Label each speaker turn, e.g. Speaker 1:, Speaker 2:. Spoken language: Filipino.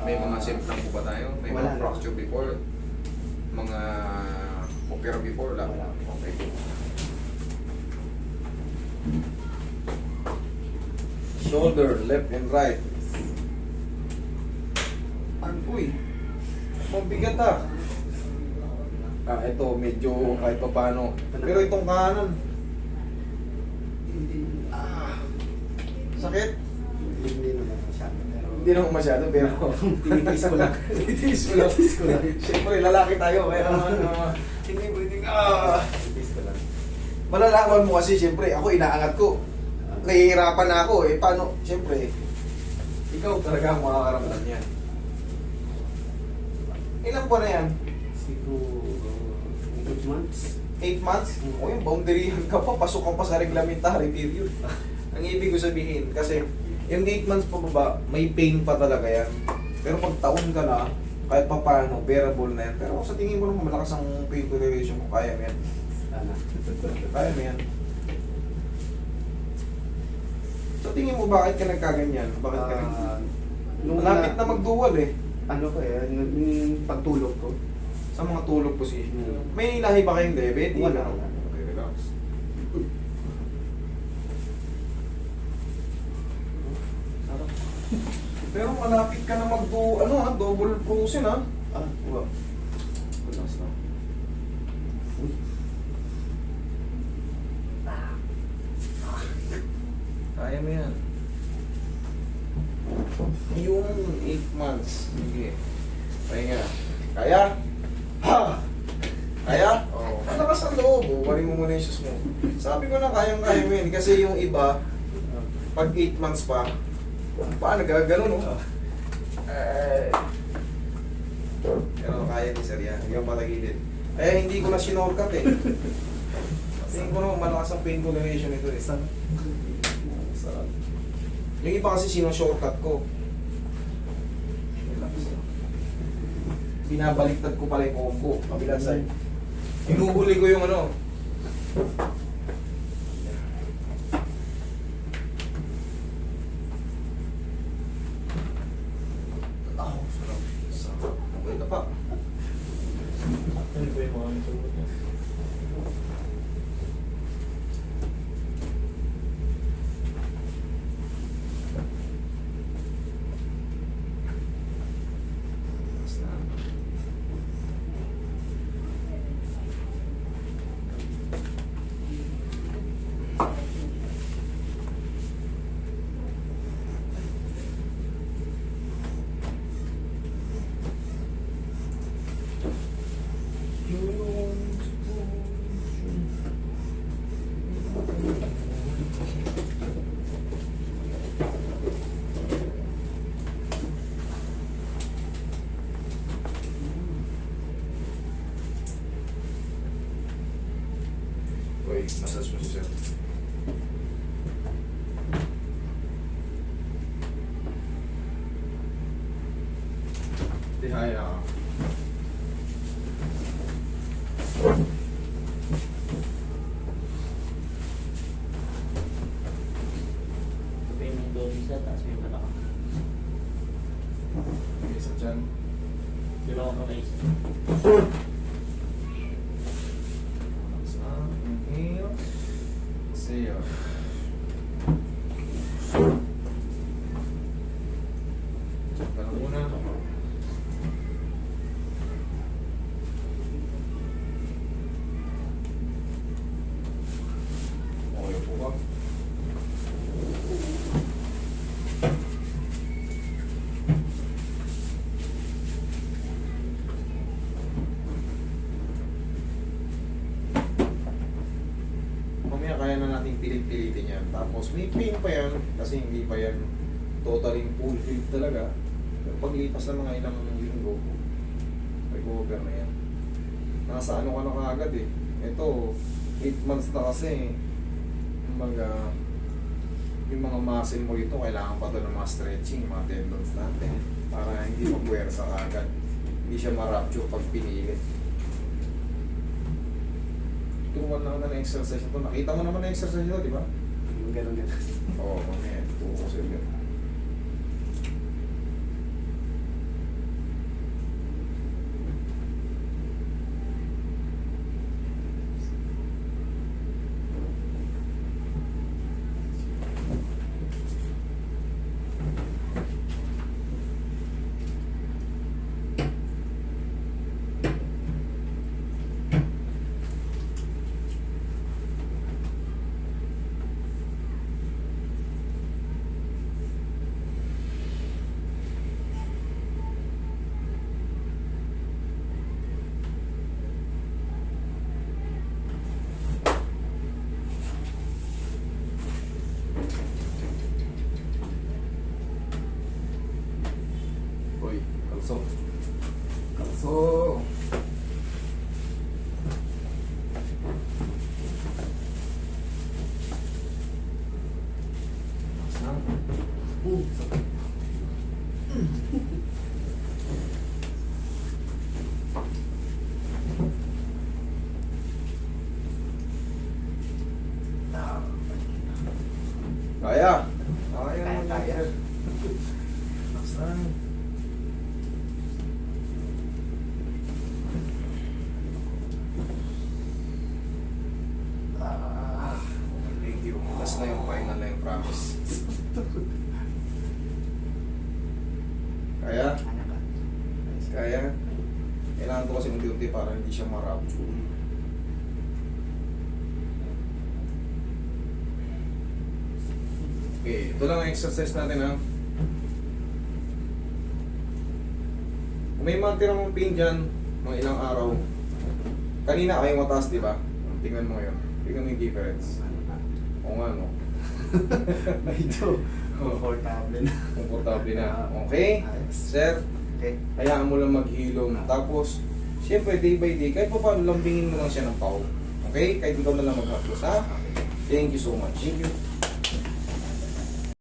Speaker 1: May mga symptom po ba tayo? May
Speaker 2: Wala
Speaker 1: mga
Speaker 2: na.
Speaker 1: fracture before? Mga opera before? Wala.
Speaker 2: Wala.
Speaker 1: Okay. Shoulder, left and right. Uy, mabigat ah. Ito medyo kahit pa paano. Pero itong kanan, sakit.
Speaker 2: Hindi naman masyado. Pero
Speaker 1: Hindi naman masyado, pero
Speaker 2: tinitiis ko lang.
Speaker 1: titiis mo lang.
Speaker 2: Tinitiis ko lang.
Speaker 1: Siyempre, lalaki tayo, kaya naman, hindi breathing,
Speaker 2: Tinitiis ko lang.
Speaker 1: Malalaman mo kasi, siyempre, ako inaangat ko. Nahihirapan na ako, eh, paano, siyempre, ikaw talaga ang makakaramdam yan. Ilang buwan na yan?
Speaker 2: Siguro 8 months.
Speaker 1: 8 months? O yung boundary ka pa, pasok ka pa sa reglamentary period. Ang ibig ko sabihin, kasi yung 8 months pa baba, may pain pa talaga yan. Pero pag taon ka na, kahit pa paano, bearable na yan. Pero sa tingin mo naman, malakas ang pain toleration mo, kaya mo yan.
Speaker 2: Sana.
Speaker 1: Kaya mo yan. Sa tingin mo, bakit ka nagkaganyan? Bakit ka malapit na magduwal eh.
Speaker 2: Ano ko eh, yung pagtulog ko.
Speaker 1: Sa mga tulog position. May lahi ba kayong diabetes?
Speaker 2: Wala.
Speaker 1: Okay, relax. Sarap. Pero malapit ka na double frozen ha?
Speaker 2: Wow.
Speaker 1: Relax na.
Speaker 2: Uy.
Speaker 1: Kaya mo yan. Yung 8 months. Sige. Pahinga. Kaya? Ha! Kaya? Oo. Malakas ang loob. Wari mo muna yung shoes mo. Sabi ko na kayang-kaya mo yan. Kasi yung iba, pag 8 months pa, paano gagano no? Pero kaya ni Sir yan. Hanggang patagilid. Kaya hindi ko na sinorkat eh. Tingin ko naman malakas ang pain toleration ito eh. Sarap. Yung iba kasi sino-shortcut ko. Relax. Binabaliktad ko pala yung combo. Kabilang side. Hinuhuli ko yung ano. Sarap. Sarap. Okay na pa.
Speaker 3: Ano ba yung mga nasuot niya?
Speaker 1: Relax na. Wait, massage mo si Sir. Tihaya ka.
Speaker 3: Ito yung dosis na, taas mo yung malaka.
Speaker 1: Isa dyan.
Speaker 3: Sila ako naisip.
Speaker 1: Relax na. Inhale. Exhale. Check ka lang muna. Okay po ba? Mamaya kaya na natin pilit-pilitin yan. Tapos may pain pa yan kasi hindi pa yan totally fulfilled talaga. Pero paglipas ng mga ilang linggo, recover na yan. Nasa ano ka na kaagad eh. Ito, 8 months na kasi. Kumbaga, yung mga muscle mo rito, kailangan pa ito ng mga stretching, mga tendons natin. Para hindi magpuwersa kaagad. Hindi siya ma-rupture pag pinilit. Turuan na ng exercise ito. Nakita mo naman na exercise ito, di ba?
Speaker 2: Ganun.
Speaker 1: Oo, mamaya. Tuko ko sa'yo. So. So. Kaya. Kaya naman
Speaker 2: Kaya.
Speaker 1: yan. Saan? Thank you. Last na yung final na yung promise. Kaya?
Speaker 2: Ano ka?
Speaker 1: Kaya? Kailangan ko kasi unti-unti para hindi siya ma-rupture. Okay, ito lang ang exercise natin ha. Kung may matira mong pain dyan, mga ilang araw. Kanina kayo mataas, di ba? Tingnan mo ngayon. Tingnan mo yung difference.
Speaker 2: Ano ka?
Speaker 1: O nga, no?
Speaker 2: Medyo comfortable na.
Speaker 1: Komportable na. Okay?
Speaker 2: Ayos.
Speaker 1: Sir,
Speaker 2: Okay.
Speaker 1: hayaan mo lang maghilom. Tapos, siyempre, day by day, kahit pa paano, lambingin mo lang siya ng pao. Okay? Kahit ikaw na lang maghaplos, ha? Thank you so much. Thank you.